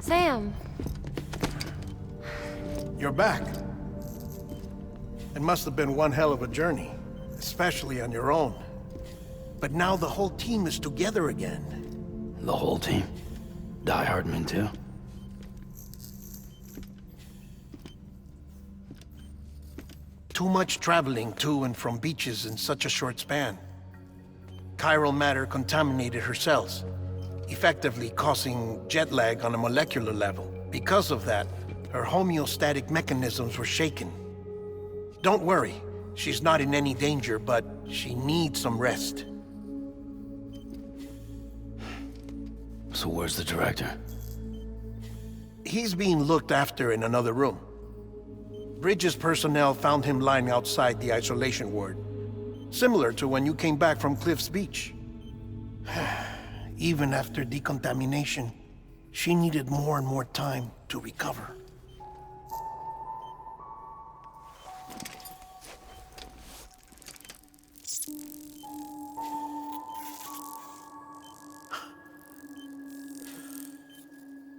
Sam. You're back. It must have been one hell of a journey, especially on your own. But now the whole team is together again. The whole team? Die Hardman too? Too much traveling to and from beaches in such a short span. Chiral matter contaminated her cells, effectively causing jet lag on a molecular level. Because of that, her homeostatic mechanisms were shaken. Don't worry, she's not in any danger, but she needs some rest. So where's the director? He's being looked after in another room. Bridges personnel found him lying outside the isolation ward, similar to when you came back from Cliff's Beach. Even after decontamination, she needed more and more time to recover.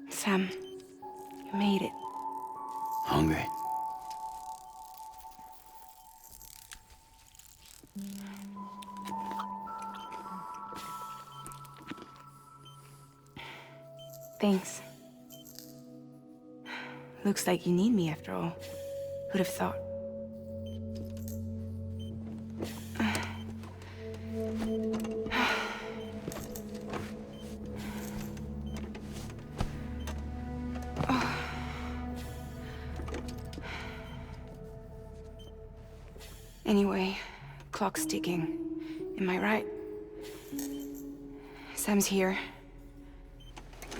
Sam, you made it. Hungry? Thanks. Looks like you need me after all. Who'd have thought? Anyway, clock's ticking. Am I right? Sam's here.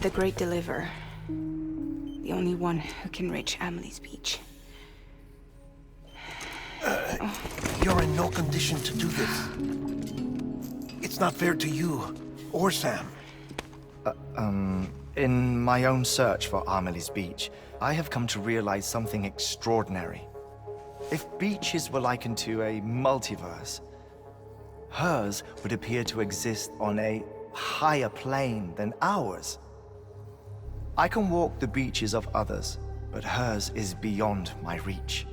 The Great Deliverer. The only one who can reach Amelie's Beach. You're in no condition to do this. It's not fair to you, or Sam. In my own search for Amelie's Beach, I have come to realize something extraordinary. If beaches were likened to a multiverse, hers would appear to exist on a higher plane than ours. I can walk the beaches of others, but hers is beyond my reach.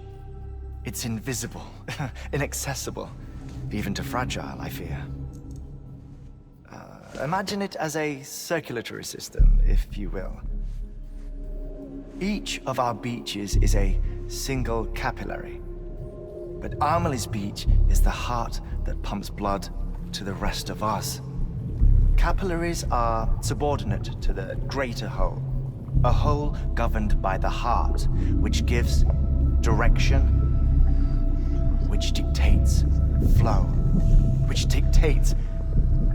It's invisible, inaccessible, even to Fragile, I fear. Imagine it as a circulatory system, if you will. Each of our beaches is a single capillary. But Amelie's Beach is the heart that pumps blood to the rest of us. Capillaries are subordinate to the greater whole. A whole governed by the heart, which gives direction, which dictates flow, which dictates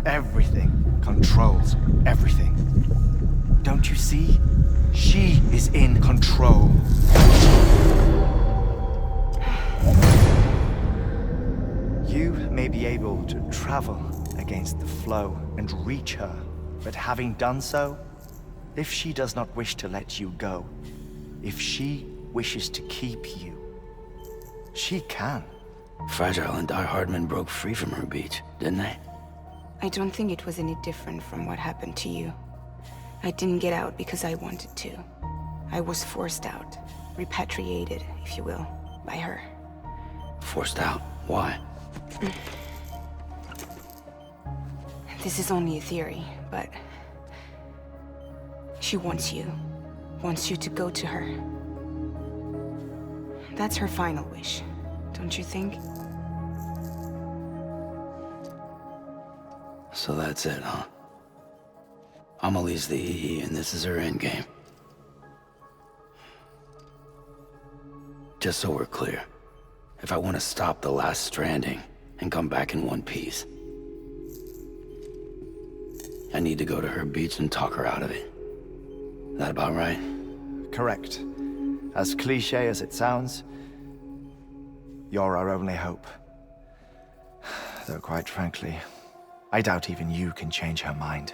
everything, controls everything. Don't you see? She is in control. You may be able to travel against the flow and reach her, but having done so, if she does not wish to let you go, if she wishes to keep you, she can. Fragile and Die Hardman broke free from her beach, didn't they? I don't think it was any different from what happened to you. I didn't get out because I wanted to. I was forced out. Repatriated, if you will, by her. Forced out? Why? This is only a theory, but... she wants you. Wants you to go to her. That's her final wish, don't you think? So that's it, huh? Amelie's the EE, and this is her endgame. Just so we're clear, if I want to stop the last stranding and come back in one piece, I need to go to her beach and talk her out of it. That about right? Correct. As cliché as it sounds, you're our only hope. Though quite frankly, I doubt even you can change her mind.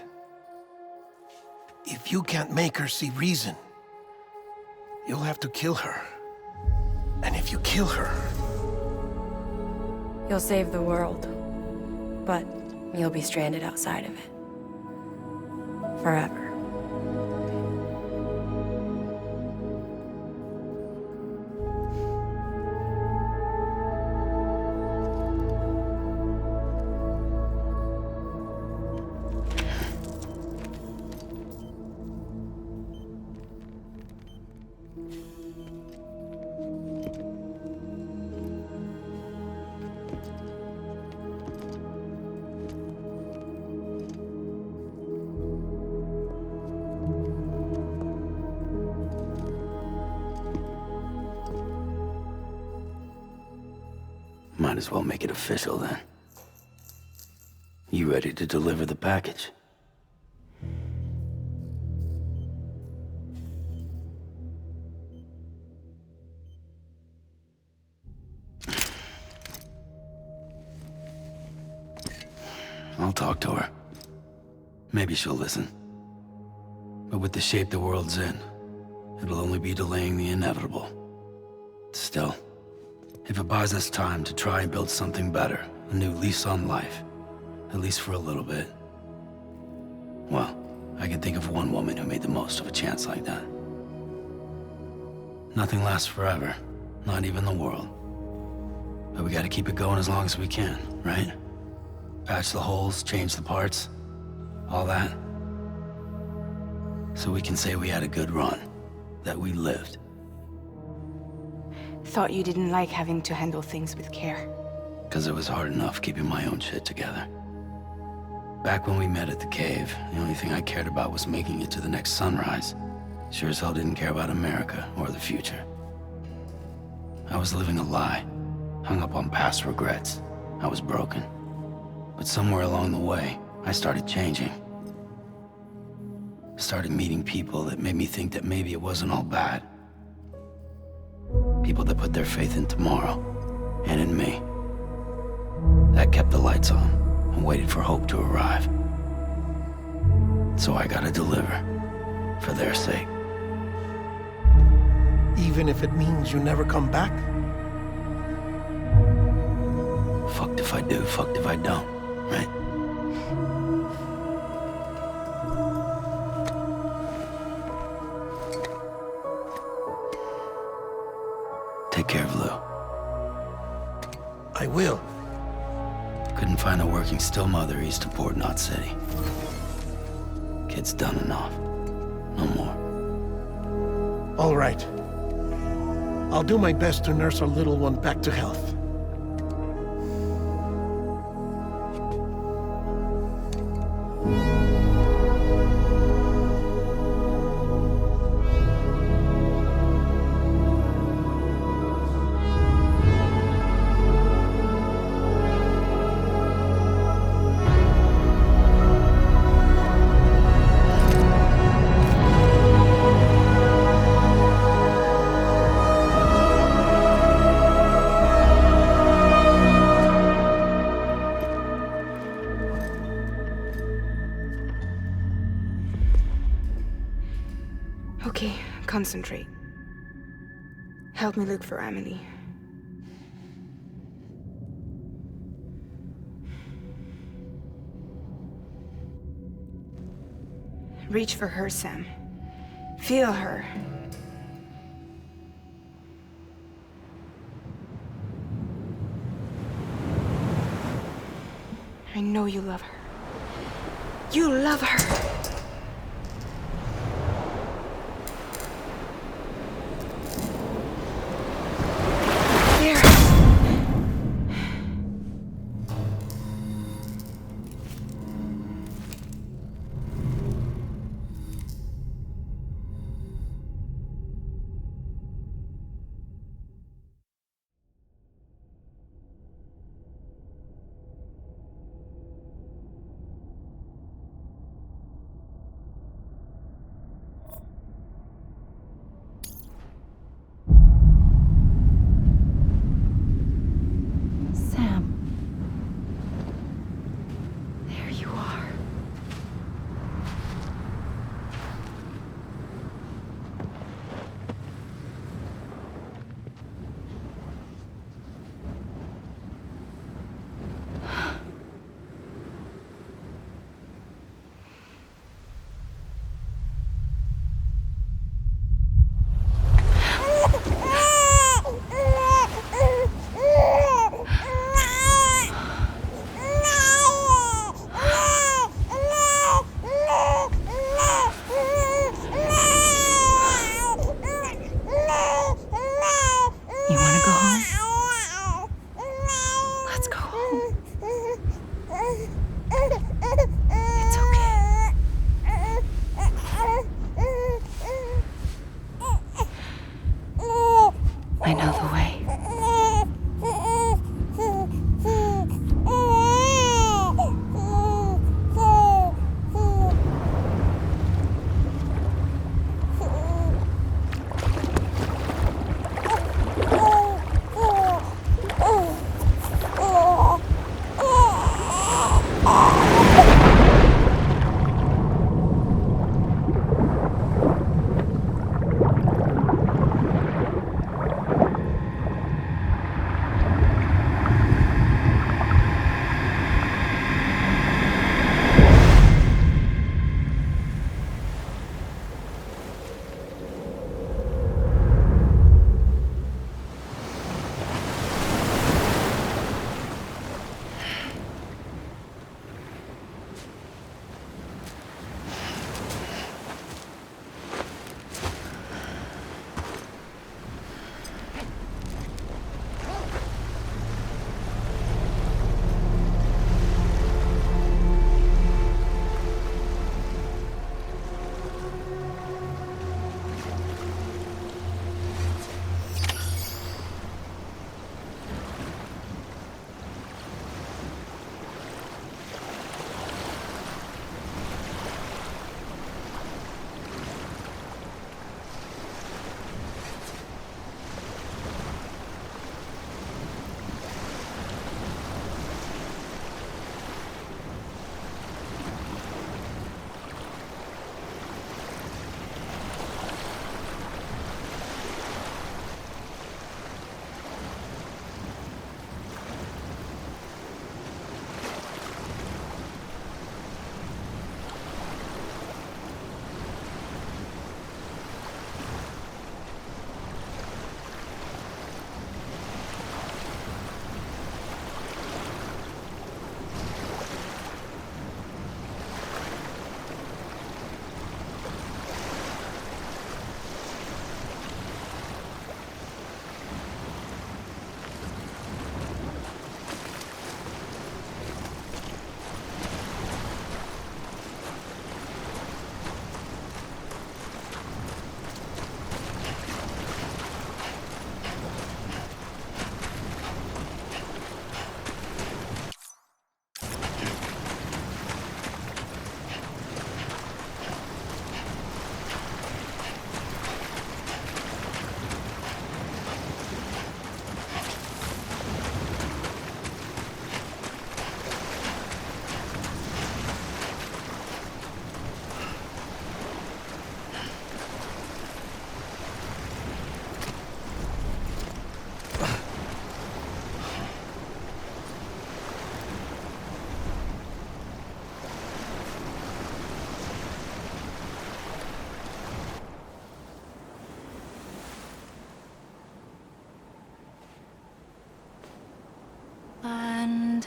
If you can't make her see reason, you'll have to kill her. And if you kill her... You'll save the world. But you'll be stranded outside of it. Forever. Might as well make it official then. You ready to deliver the package? I'll talk to her. Maybe she'll listen. But with the shape the world's in, it'll only be delaying the inevitable. Still, if it buys us time to try and build something better, a new lease on life, at least for a little bit, well, I can think of one woman who made the most of a chance like that. Nothing lasts forever, not even the world. But we gotta keep it going as long as we can, right? Patch the holes, change the parts, all that. So we can say we had a good run, that we lived. Thought you didn't like having to handle things with care. 'Cause it was hard enough keeping my own shit together. Back when we met at the cave, the only thing I cared about was making it to the next sunrise. Sure as hell didn't care about America or the future. I was living a lie, hung up on past regrets. I was broken. But somewhere along the way, I started changing. Started meeting people that made me think that maybe it wasn't all bad. People that put their faith in tomorrow, and in me. That kept the lights on, and waited for hope to arrive. So I gotta deliver, for their sake. Even if it means you never come back? Fucked if I do, fucked if I don't, right? Take care of Lou. I will. Couldn't find a working still mother east of Port Knot City. Kid's done enough. No more. All right. I'll do my best to nurse our little one back to health. Okay, concentrate. Help me look for Amelie. Reach for her, Sam. Feel her. I know you love her. You love her!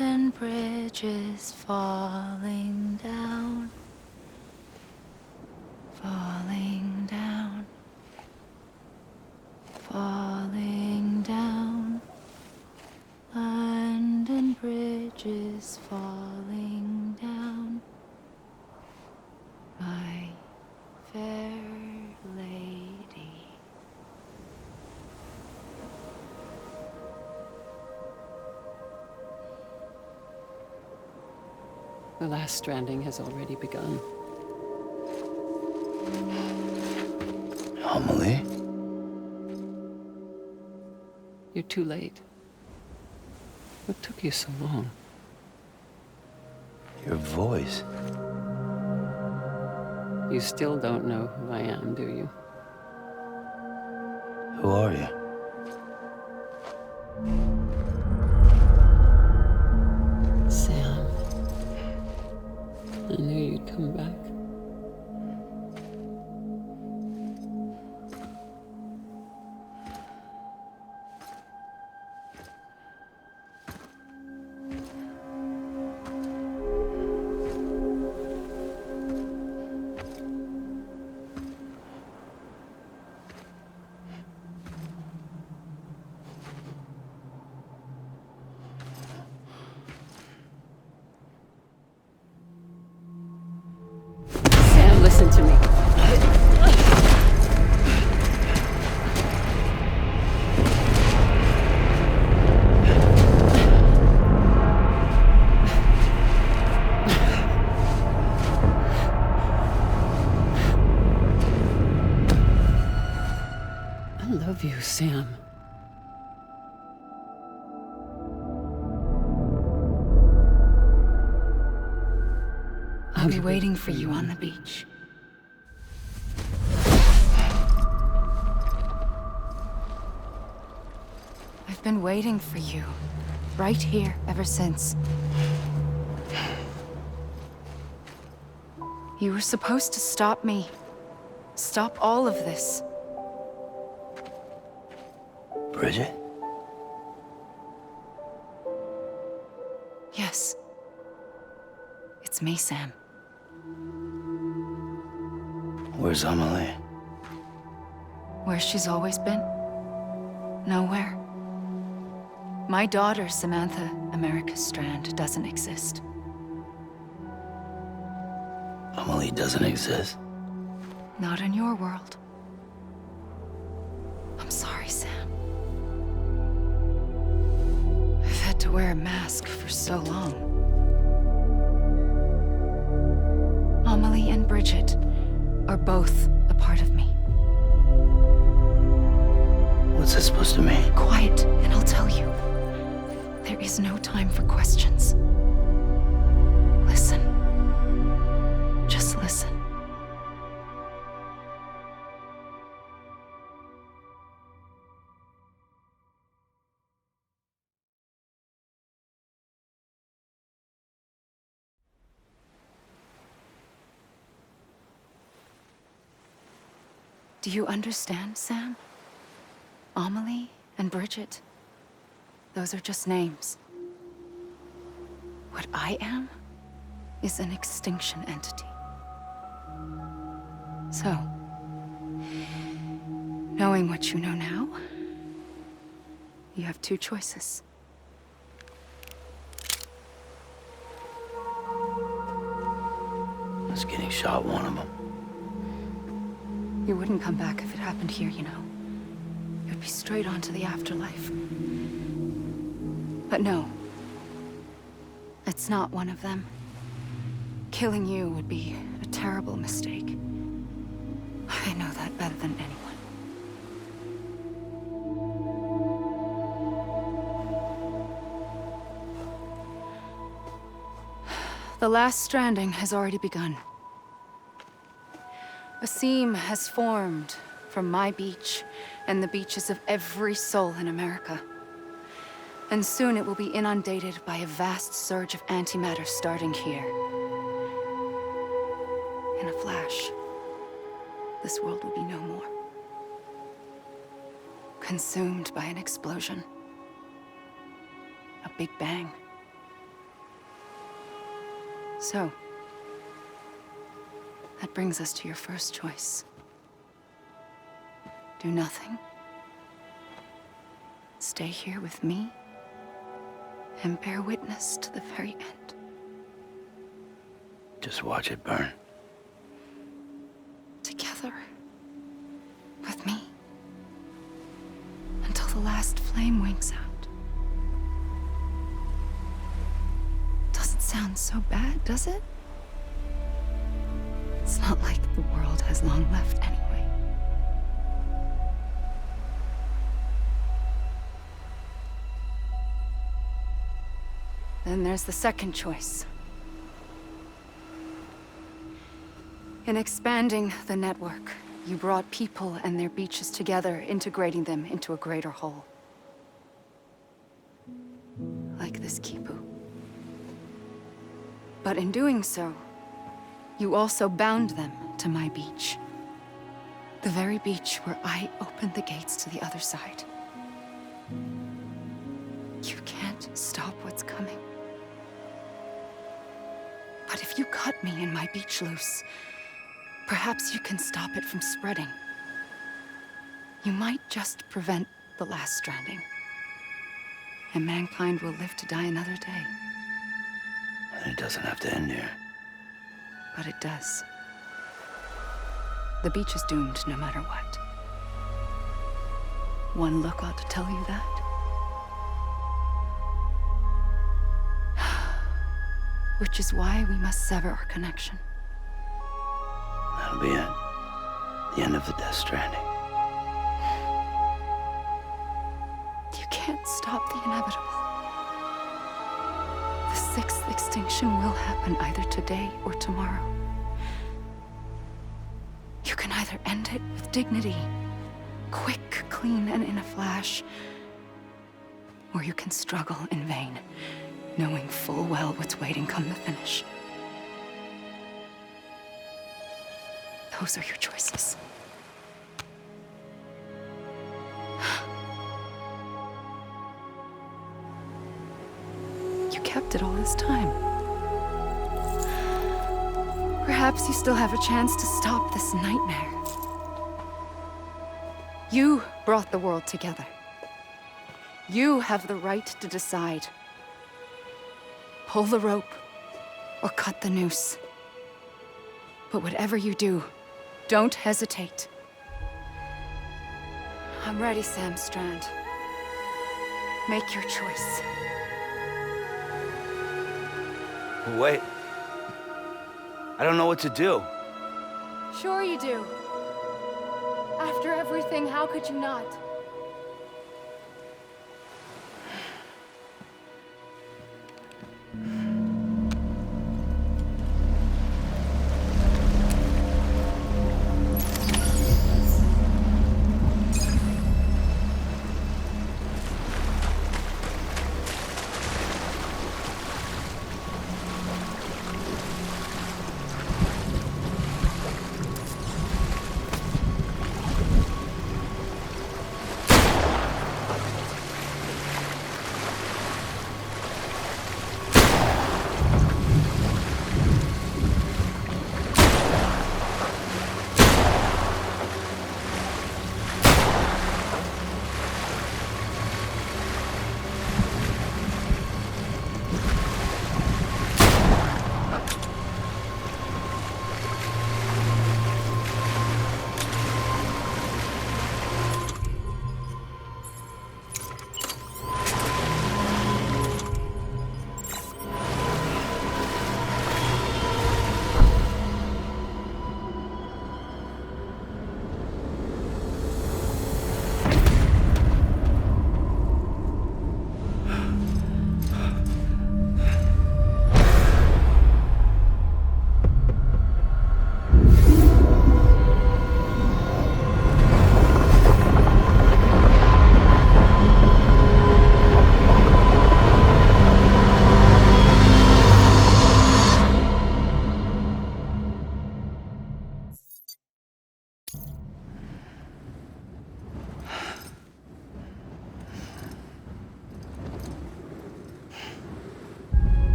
London Bridge is falling down. Falling down. Falling down. London Bridge is falling down. My fair lady. The last stranding has already begun. Amelie? You're too late. What took you so long? Your voice. You still don't know who I am, do you? Who are you? Sam. I knew you'd come back. Sam, listen to me. I love you, Sam. I'll be waiting for you on the beach. I've been waiting for you, right here, ever since. You were supposed to stop me. Stop all of this. Bridget? Yes. It's me, Sam. Where's Amelie? Where she's always been. Nowhere. My daughter, Samantha America Strand, doesn't exist. Amelie doesn't exist. Not in your world. I'm sorry, Sam. I've had to wear a mask for so long. Amelie and Bridget are both a part of me. What's that supposed to mean? Quiet, and I'll tell you. There is no time for questions. Listen. Just listen. Do you understand, Sam? Amelie and Bridget, those are just names. What I am is an extinction entity. So, knowing what you know now, you have two choices. Is getting shot one of them? You wouldn't come back if it happened here, you know. You'd be straight on to the afterlife. But no. It's not one of them. Killing you would be a terrible mistake. I know that better than anyone. The last stranding has already begun. A seam has formed from my beach and the beaches of every soul in America. And soon it will be inundated by a vast surge of antimatter starting here. In a flash, this world will be no more. Consumed by an explosion. A big bang. So, that brings us to your first choice. Do nothing. Stay here with me and bear witness to the very end. Just watch it burn. Together. With me. Until the last flame winks out. Doesn't sound so bad, does it? It's not like the world has long left anyway. Then there's the second choice. In expanding the network, you brought people and their beaches together, integrating them into a greater whole. Like this Kipu. But in doing so, you also bound them to my beach. The very beach where I opened the gates to the other side. You can't stop what's coming. But if you cut me and my beach loose, perhaps you can stop it from spreading. You might just prevent the last stranding. And mankind will live to die another day. And it doesn't have to end here. But it does. The beach is doomed no matter what. One look ought to tell you that. Which is why we must sever our connection. That'll be it. The end of the Death Stranding. You can't stop the inevitable. The sixth extinction will happen either today or tomorrow. You can either end it with dignity, quick, clean, and in a flash, or you can struggle in vain, knowing full well what's waiting come the finish. Those are your choices. You kept it all this time. Perhaps you still have a chance to stop this nightmare. You brought the world together. You have the right to decide. Pull the rope or cut the noose. But whatever you do, don't hesitate. I'm ready, Sam Strand. Make your choice. Wait. I don't know what to do. Sure you do. After everything, how could you not?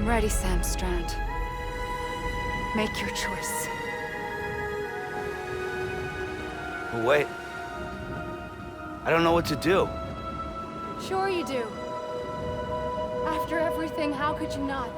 I'm ready, Sam Strand. Make your choice. But wait. I don't know what to do. Sure you do. After everything, how could you not?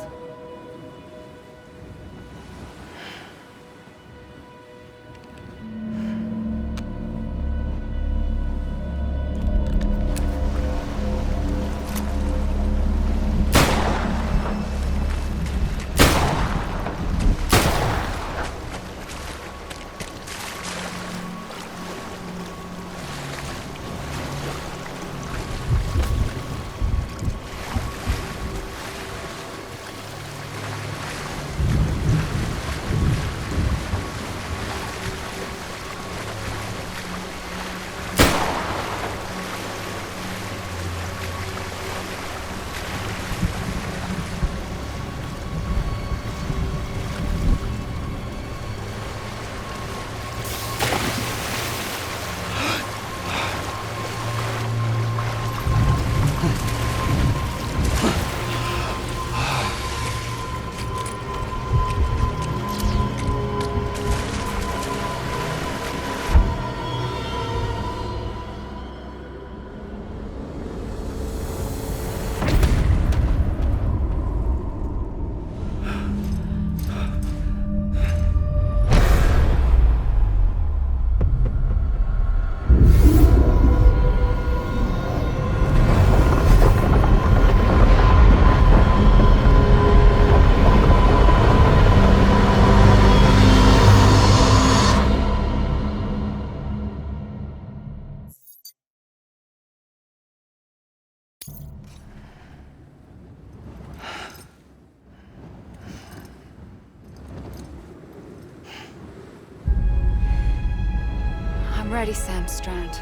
I'm ready, Sam Strand.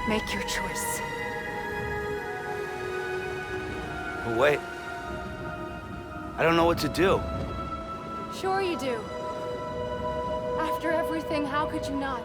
Make your choice. But wait. I don't know what to do. Sure you do. After everything, how could you not?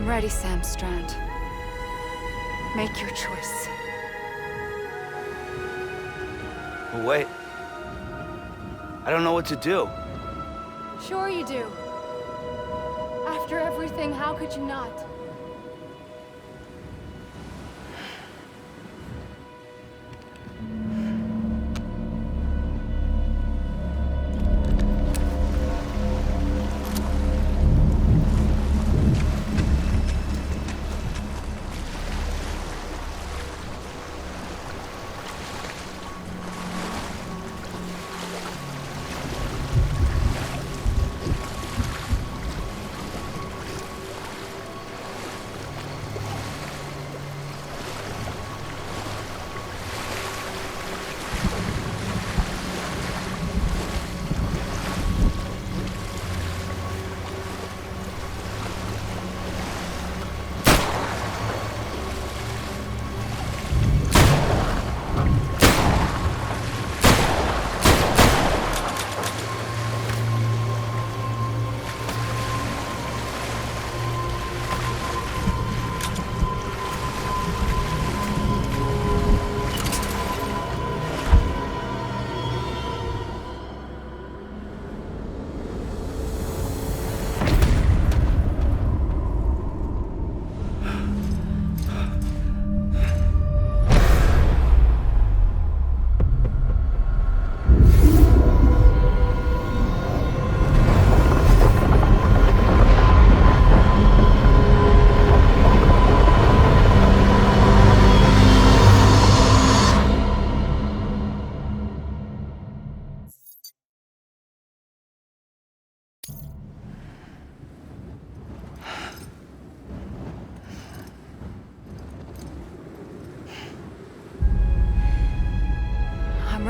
I'm ready, Sam Strand. Make your choice. But wait. I don't know what to do. Sure you do. After everything, how could you not?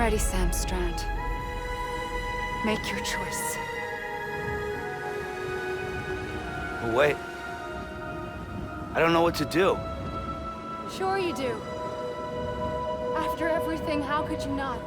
ready, Sam Strand. Make your choice. But wait. I don't know what to do. Sure you do. After everything, how could you not?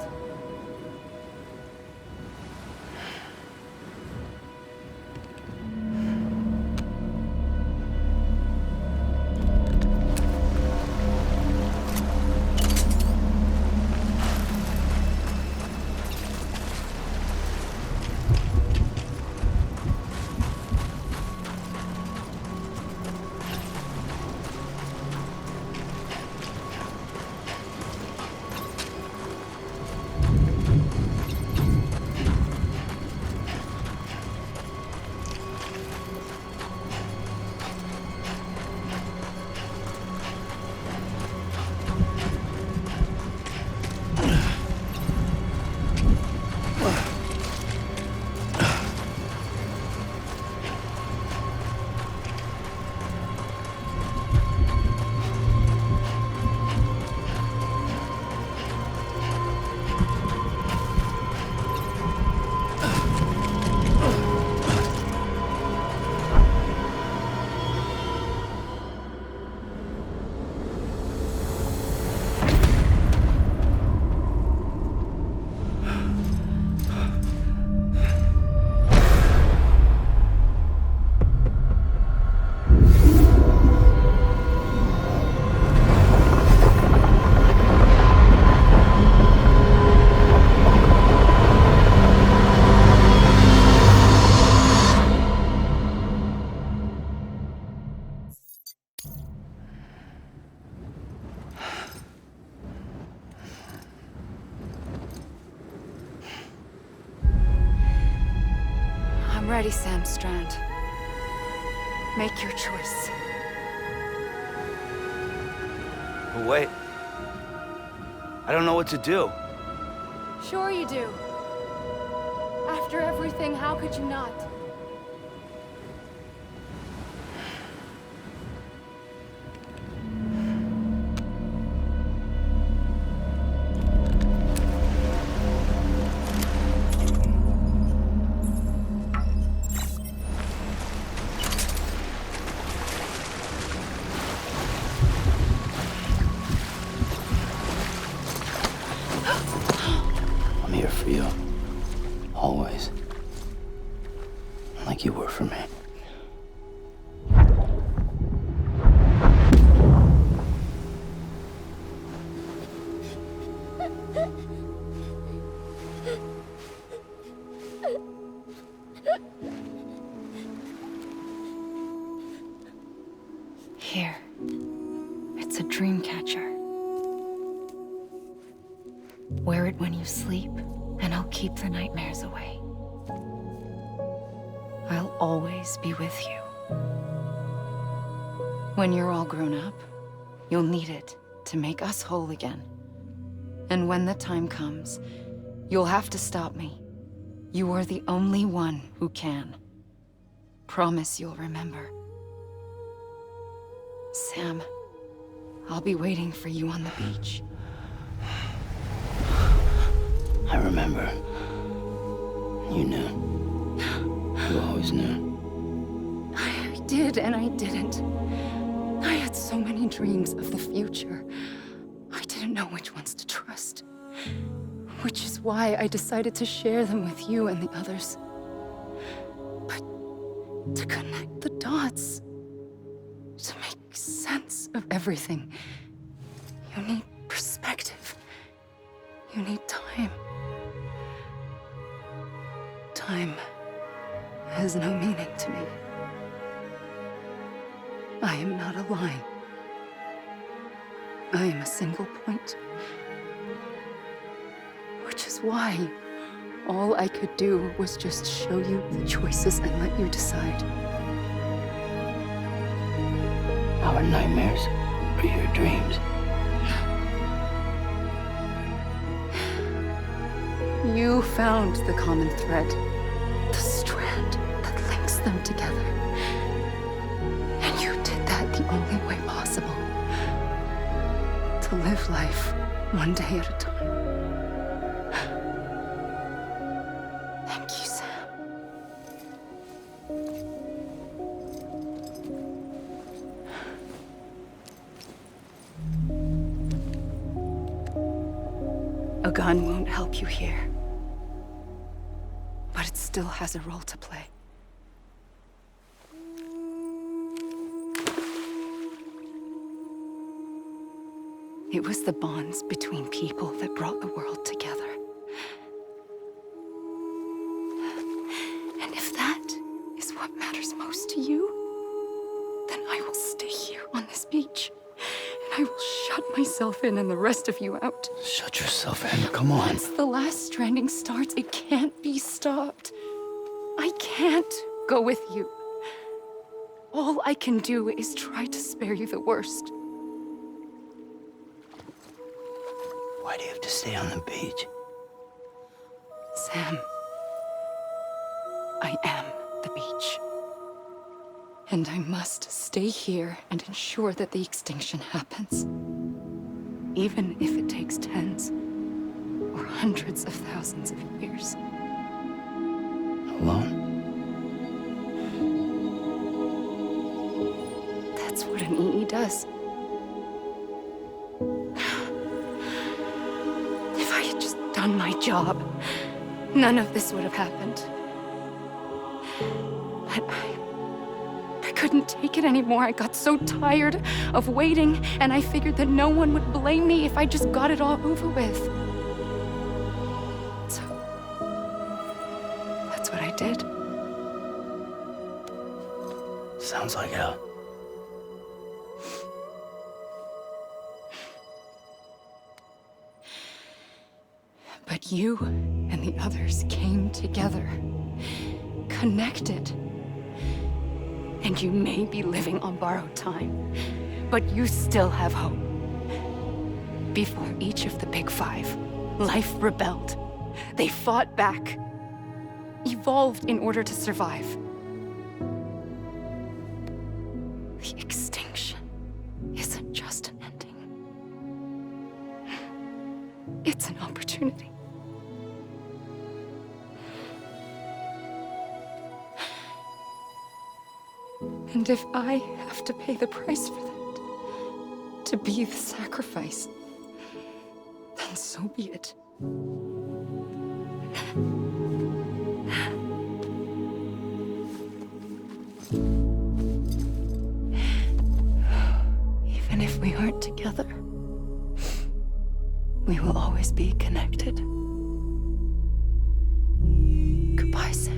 I'm ready, Sam Strand. Make your choice. But wait. I don't know what to do. Sure you do. After everything, how could you not? I'm here for you. Always. Like you were for me. Here. It's a dream catcher. Wear it when you sleep, and I'll keep the nightmares away. I'll always be with you. When you're all grown up, you'll need it to make us whole again. And when the time comes, you'll have to stop me. You are the only one who can. Promise you'll remember. Sam, I'll be waiting for you on the beach. I remember. You knew. You always knew. I did and I didn't. I had so many dreams of the future. I didn't know which ones to trust. Which is why I decided to share them with you and the others. But to connect the dots, to make sense of everything, you need perspective. You need time. Time has no meaning to me. I am not a line. I am a single point. Which is why all I could do was just show you the choices and let you decide. Our nightmares are your dreams. You found the common thread, the strand that links them together. And you did that the only way possible. To live life one day at a time. A gun won't help you here. But it still has a role to play. It was the bonds between people that brought the world together. And if that is what matters most to you, then I will stay here on this beach. And I will shut myself in and the rest of you out. Shut yourself in, come on. Once the last stranding starts, it can't be stopped. I can't go with you. All I can do is try to spare you the worst. Why do you have to stay on the beach? Sam, I am the beach. And I must stay here and ensure that the extinction happens. Even if it takes tens or hundreds of thousands of years. Alone? That's what an EE does. If I had just done my job, none of this would have happened. But I couldn't take it anymore. I got so tired of waiting, and I figured that no one would blame me if I just got it all over with. So, that's what I did. Sounds like hell. But you and the others came together, connected. And you may be living on borrowed time, but you still have hope. Before each of the Big Five, life rebelled. They fought back, evolved in order to survive. The extinction isn't just an ending. It's an opportunity. And if I have to pay the price for that, to be the sacrifice, then so be it. Even if we aren't together, we will always be connected. Goodbye, Sam.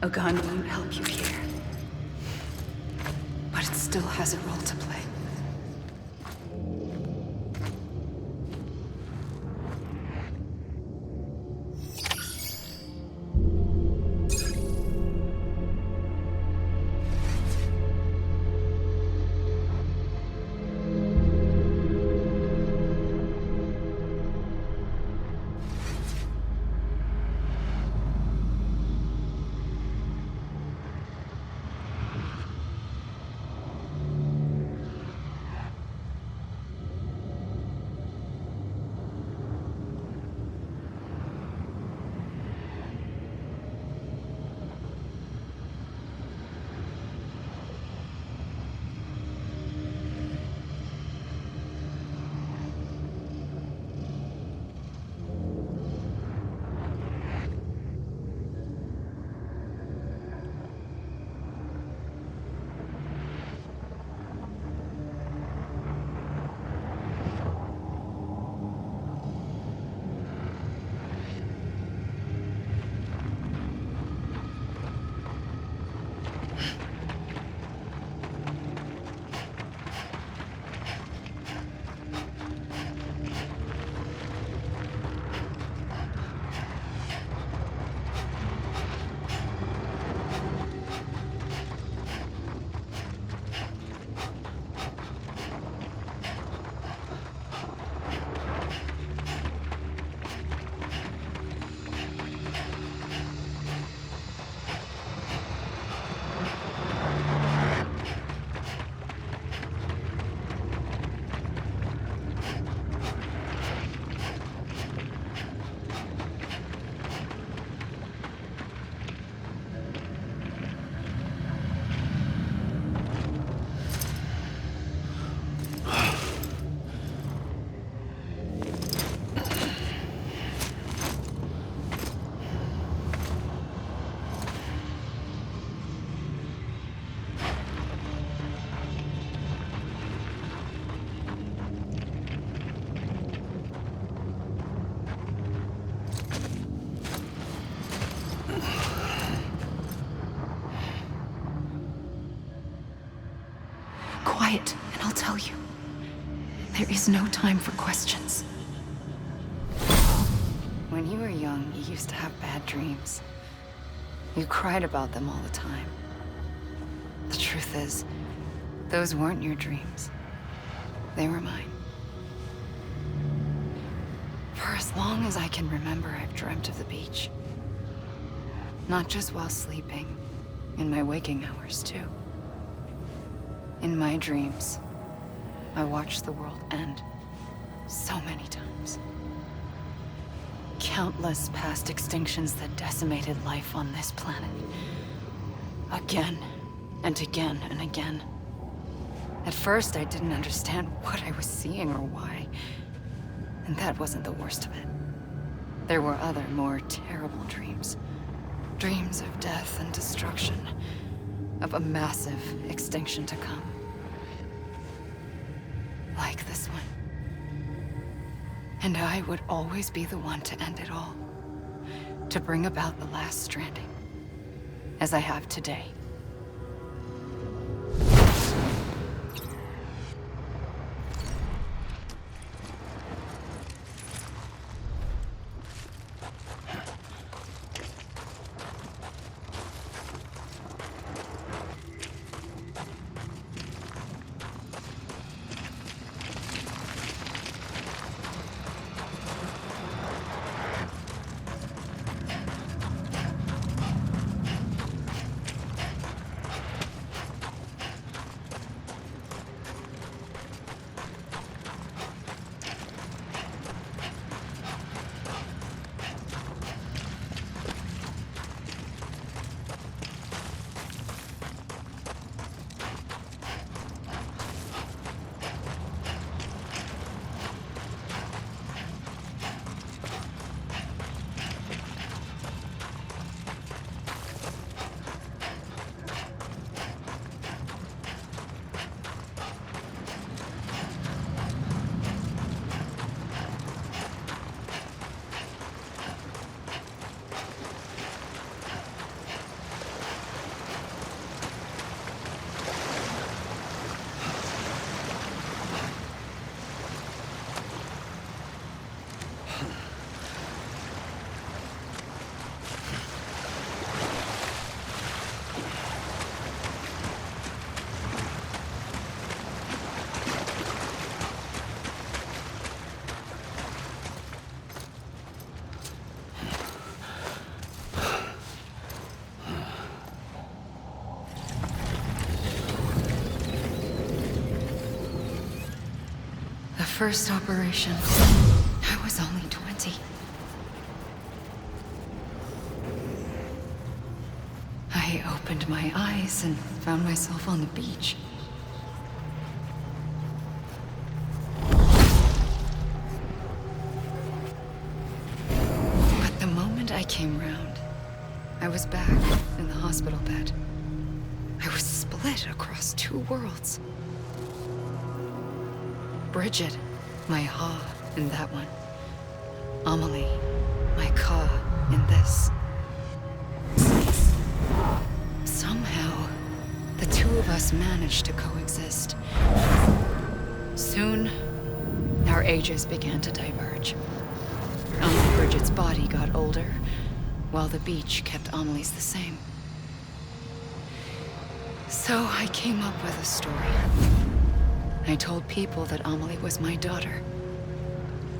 A gun won't help you here. But it still has a role to play. quiet, and I'll tell you. There is no time for questions. When you were young, you used to have bad dreams. You cried about them all the time. The truth is, those weren't your dreams. They were mine. For as long as I can remember, I've dreamt of the beach. Not just while sleeping, in my waking hours too. In my dreams, I watched the world end so many times. Countless past extinctions that decimated life on this planet. Again, and again, and again. At first, I didn't understand what I was seeing or why. And that wasn't the worst of it. There were other, more terrible dreams. Dreams of death and destruction. Of a massive extinction to come. Like this one. And I would always be the one to end it all. To bring about the last stranding. As I have today. First operation, I was only 20. I opened my eyes and found myself on the beach. But the moment I came round, I was back in the hospital bed. I was split across two worlds. Bridget, my Ha in that one. Amelie, my Ka in this. Somehow, the two of us managed to coexist. Soon, our ages began to diverge. Only Bridget's body got older, while the beach kept Amelie's the same. So I came up with a story. I told people that Amelie was my daughter.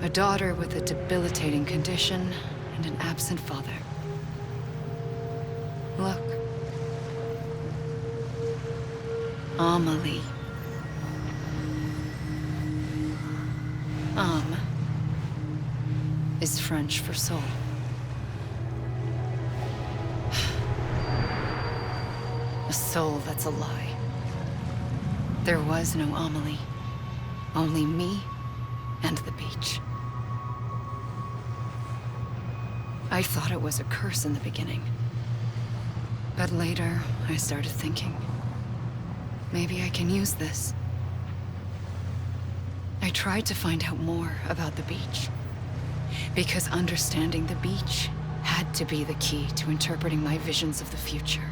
A daughter with a debilitating condition and an absent father. Look. Amelie. Âme is French for soul. A soul that's a lie. There was no Amelie. Only me and the beach. I thought it was a curse in the beginning. But later, I started thinking, maybe I can use this. I tried to find out more about the beach. Because understanding the beach had to be the key to interpreting my visions of the future.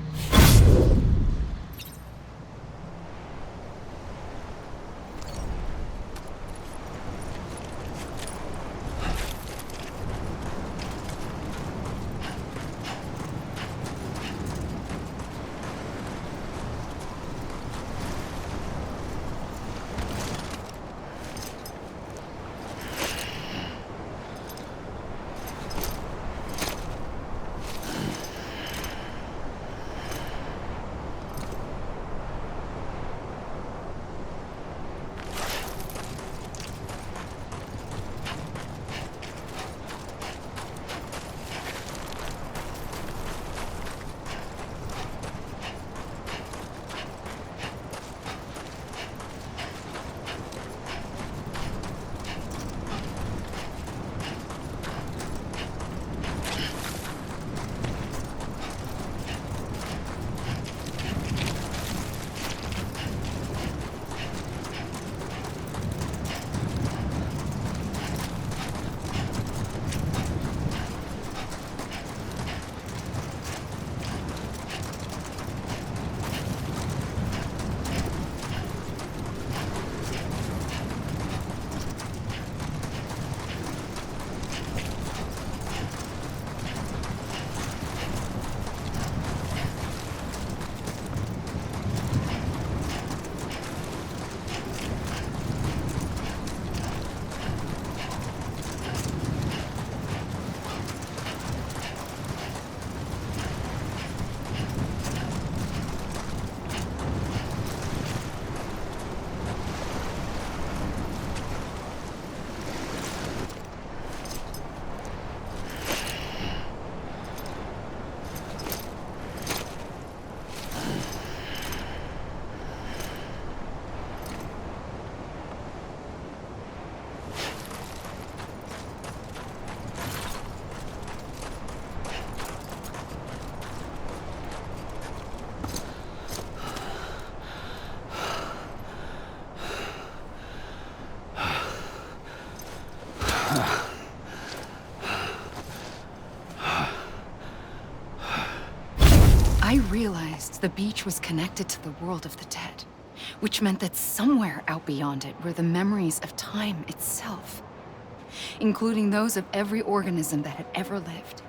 realized the beach was connected to the world of the dead, which meant that somewhere out beyond it were the memories of time itself, including those of every organism that had ever lived.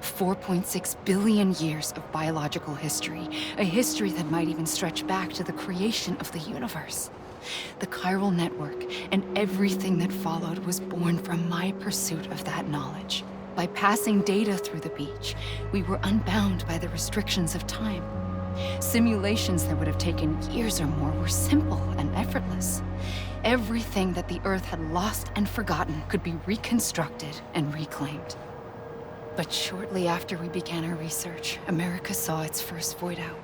4.6 billion years of biological history, a history that might even stretch back to the creation of the universe. The chiral network and everything that followed was born from my pursuit of that knowledge. By passing data through the beach, we were unbound by the restrictions of time. Simulations that would have taken years or more were simple and effortless. Everything that the Earth had lost and forgotten could be reconstructed and reclaimed. But shortly after we began our research, America saw its first void out.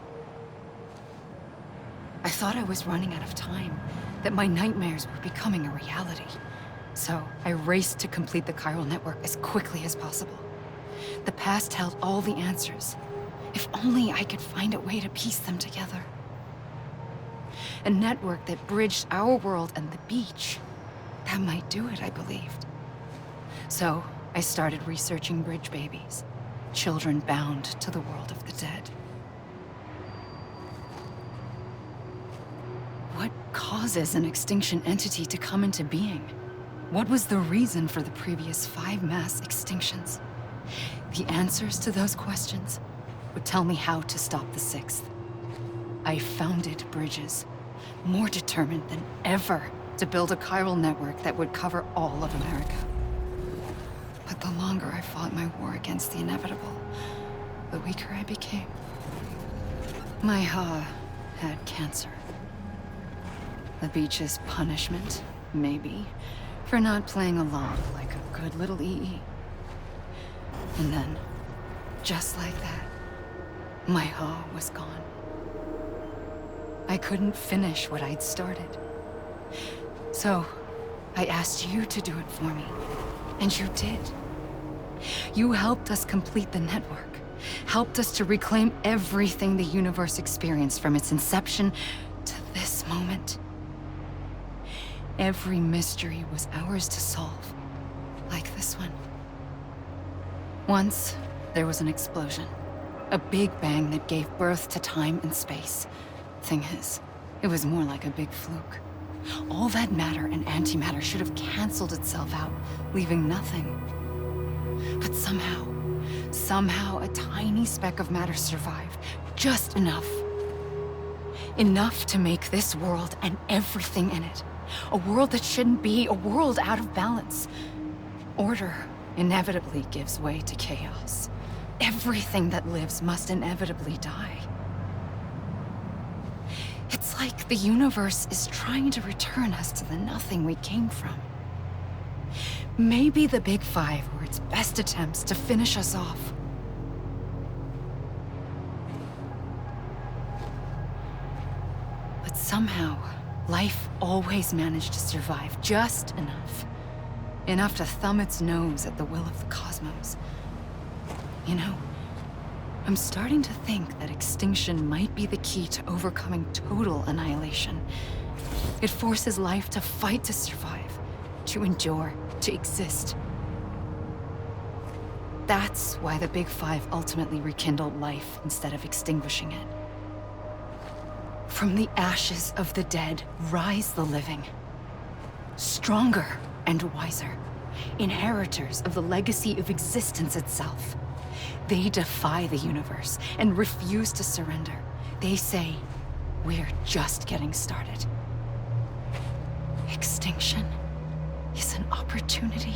I thought I was running out of time, that my nightmares were becoming a reality. So I raced to complete the chiral network as quickly as possible. The past held all the answers. If only I could find a way to piece them together. A network that bridged our world and the beach. That might do it, I believed. So I started researching bridge babies, children bound to the world of the dead. What causes an extinction entity to come into being? What was the reason for the previous 5 mass extinctions? The answers to those questions would tell me how to stop the 6th. I founded Bridges, more determined than ever to build a chiral network that would cover all of America. But the longer I fought my war against the inevitable, the weaker I became. My Ha had cancer. The beach's punishment, maybe, for not playing along like a good little EE. And then, just like that, my Ha was gone. I couldn't finish what I'd started. So, I asked you to do it for me, and you did. You helped us complete the network, helped us to reclaim everything the universe experienced from its inception to this moment. Every mystery was ours to solve, like this one. Once, there was an explosion. A big bang that gave birth to time and space. Thing is, it was more like a big fluke. All that matter and antimatter should have canceled itself out, leaving nothing. But somehow a tiny speck of matter survived. Just enough. Enough to make this world and everything in it. A world that shouldn't be, a world out of balance. Order inevitably gives way to chaos. Everything that lives must inevitably die. It's like the universe is trying to return us to the nothing we came from. Maybe the Big Five were its best attempts to finish us off. But somehow, life always managed to survive just enough. Enough to thumb its nose at the will of the cosmos. You know, I'm starting to think that extinction might be the key to overcoming total annihilation. It forces life to fight to survive, to endure, to exist. That's why the Big Five ultimately rekindled life instead of extinguishing it. From the ashes of the dead rise the living. Stronger and wiser. Inheritors of the legacy of existence itself. They defy the universe and refuse to surrender. They say, we're just getting started. Extinction is an opportunity.